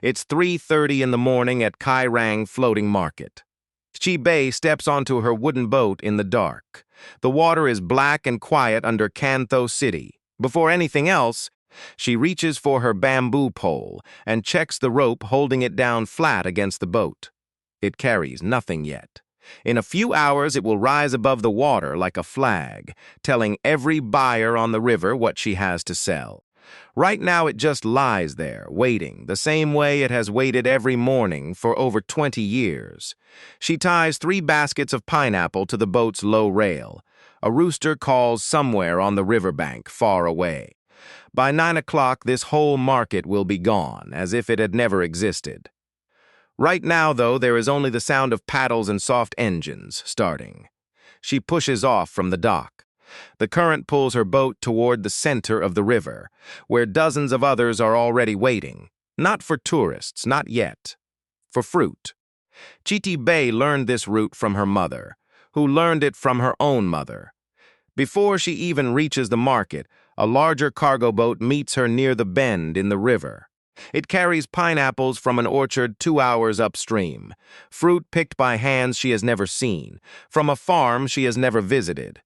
It's 3:30 in the morning at Cai Rang Floating Market. Chị Bảy steps onto her wooden boat in the dark. The water is black and quiet under Cantho City. Before anything else, she reaches for her bamboo pole and checks the rope holding it down flat against the boat. It carries nothing yet. In a few hours it will rise above the water like a flag, telling every buyer on the river what she has to sell. Right now it just lies there, waiting, the same way it has waited every morning for over 20 years. She ties 3 baskets of pineapple to the boat's low rail. A rooster calls somewhere on the riverbank, far away. By 9 o'clock, this whole market will be gone, as if it had never existed. Right now, though, there is only the sound of paddles and soft engines starting. She pushes off from the dock. The current pulls her boat toward the center of the river, where dozens of others are already waiting. Not for tourists, not yet. For fruit. Chị Bảy learned this route from her mother, who learned it from her own mother. Before she even reaches the market, a larger cargo boat meets her near the bend in the river. It carries pineapples from an orchard 2 hours upstream, fruit picked by hands she has never seen, from a farm she has never visited.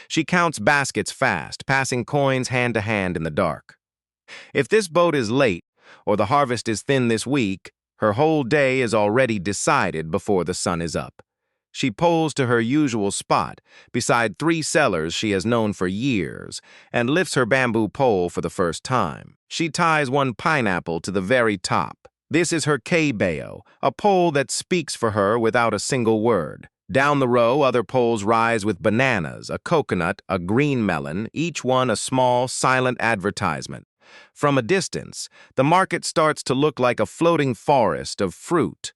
She counts baskets fast, passing coins hand to hand in the dark. If this boat is late, or the harvest is thin this week, her whole day is already decided before the sun is up. She poles to her usual spot, beside 3 sellers she has known for years, and lifts her bamboo pole for the first time. She ties 1 pineapple to the very top. This is her K-Bayo, a pole that speaks for her without a single word. Down the row, other poles rise with bananas, a coconut, a green melon, each one a small, silent advertisement. From a distance, the market starts to look like a floating forest of fruit.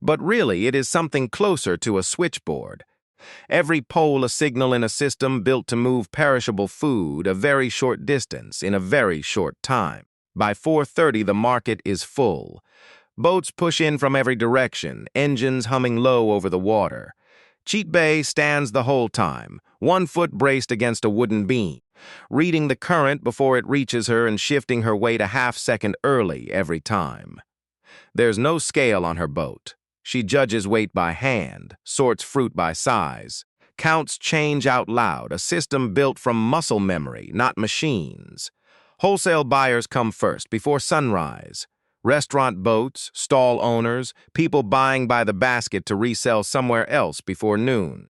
But really, it is something closer to a switchboard. Every pole a signal in a system built to move perishable food a very short distance in a very short time. By 4:30, the market is full. Boats push in from every direction, engines humming low over the water. Chị Bảy stands the whole time, 1 foot braced against a wooden beam, reading the current before it reaches her and shifting her weight a half-second early every time. There's no scale on her boat. She judges weight by hand, sorts fruit by size, counts change out loud, a system built from muscle memory, not machines. Wholesale buyers come first, before sunrise. Restaurant boats, stall owners, people buying by the basket to resell somewhere else before noon.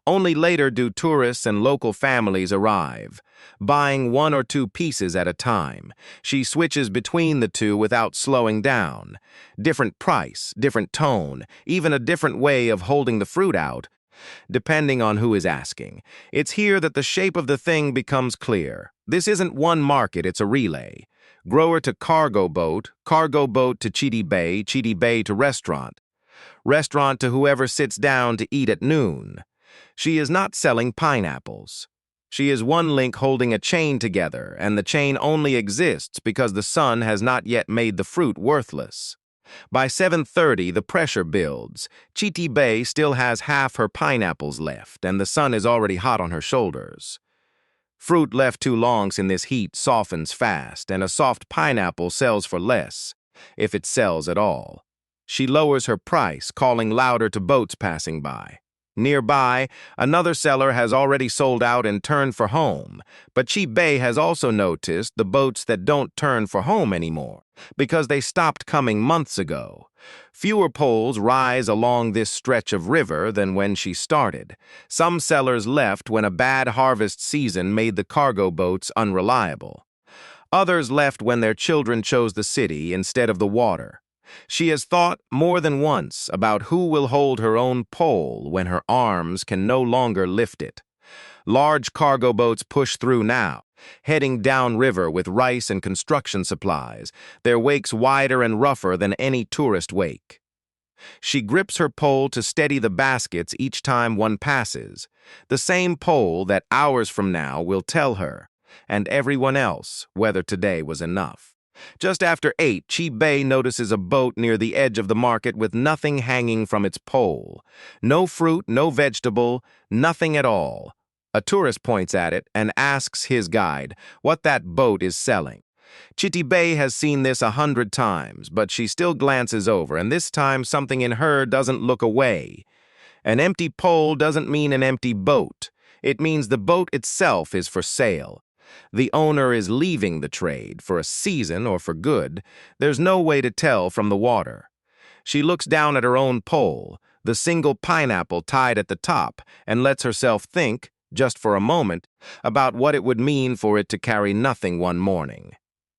Only later do tourists and local families arrive, buying 1 or 2 pieces at a time. She switches between the two without slowing down. Different price, different tone, even a different way of holding the fruit out, depending on who is asking. It's here that the shape of the thing becomes clear. This isn't one market, it's a relay. Grower to cargo boat to Chị Bảy to restaurant to whoever sits down to eat at noon. She is not selling pineapples. She is 1 link holding a chain together, and the chain only exists because the sun has not yet made the fruit worthless. By 7:30, the pressure builds. Chị Bảy still has half her pineapples left, and the sun is already hot on her shoulders. Fruit left too long in this heat softens fast, and a soft pineapple sells for less, if it sells at all. She lowers her price, calling louder to boats passing by. Nearby, another seller has already sold out and turned for home, but Chị Bảy has also noticed the boats that don't turn for home anymore, because they stopped coming months ago. Fewer poles rise along this stretch of river than when she started. Some sellers left when a bad harvest season made the cargo boats unreliable. Others left when their children chose the city instead of the water. She has thought more than once about who will hold her own pole when her arms can no longer lift it. Large cargo boats push through now, heading downriver with rice and construction supplies, their wakes wider and rougher than any tourist wake. She grips her pole to steady the baskets each time one passes, the same pole that hours from now will tell her, and everyone else, whether today was enough. Just after 8, Chị Bảy notices a boat near the edge of the market with nothing hanging from its pole. No fruit, no vegetable, nothing at all. A tourist points at it and asks his guide what that boat is selling. Chị Bảy has seen this 100 times, but she still glances over, and this time something in her doesn't look away. An empty pole doesn't mean an empty boat. It means the boat itself is for sale. The owner is leaving the trade, for a season or for good. There's no way to tell from the water. She looks down at her own pole, the single pineapple tied at the top, and lets herself think, just for a moment, about what it would mean for it to carry nothing one morning.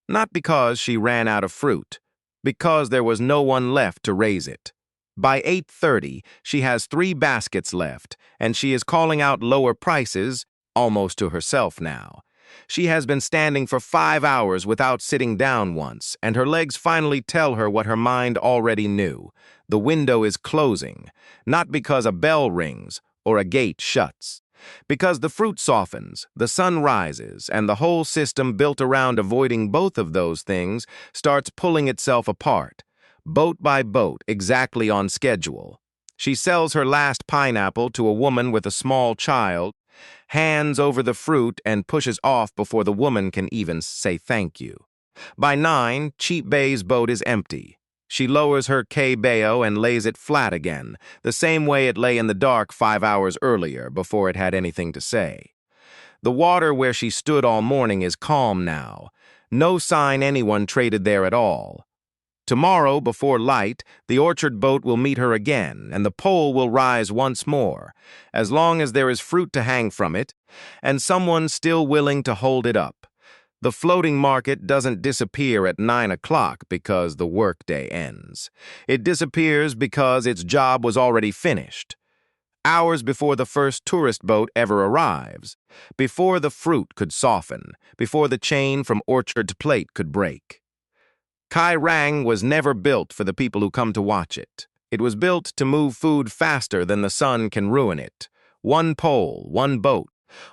Not because she ran out of fruit, because there was no one left to raise it. By 8:30, she has 3 baskets left, and she is calling out lower prices, almost to herself now. She has been standing for 5 hours without sitting down once, and her legs finally tell her what her mind already knew. The window is closing, not because a bell rings or a gate shuts. Because the fruit softens, the sun rises, and the whole system built around avoiding both of those things starts pulling itself apart, boat by boat, exactly on schedule. She sells her last pineapple to a woman with a small child, hands over the fruit, and pushes off before the woman can even say thank you. By 9, Chị Bei's boat is empty. She lowers her bao and lays it flat again, the same way it lay in the dark 5 hours earlier, before it had anything to say. The water where she stood all morning is calm now. No sign anyone traded there at all. Tomorrow, before light, the orchard boat will meet her again, and the pole will rise once more, as long as there is fruit to hang from it, and someone still willing to hold it up. The floating market doesn't disappear at 9 o'clock because the workday ends. It disappears because its job was already finished. Hours before the first tourist boat ever arrives, before the fruit could soften, before the chain from orchard to plate could break. Cai Rang was never built for the people who come to watch it. It was built to move food faster than the sun can ruin it. One pole, one boat,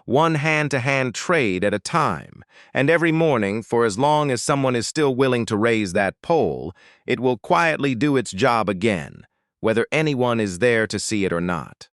one hand-to-hand trade at a time, and every morning, for as long as someone is still willing to raise that pole, it will quietly do its job again, whether anyone is there to see it or not.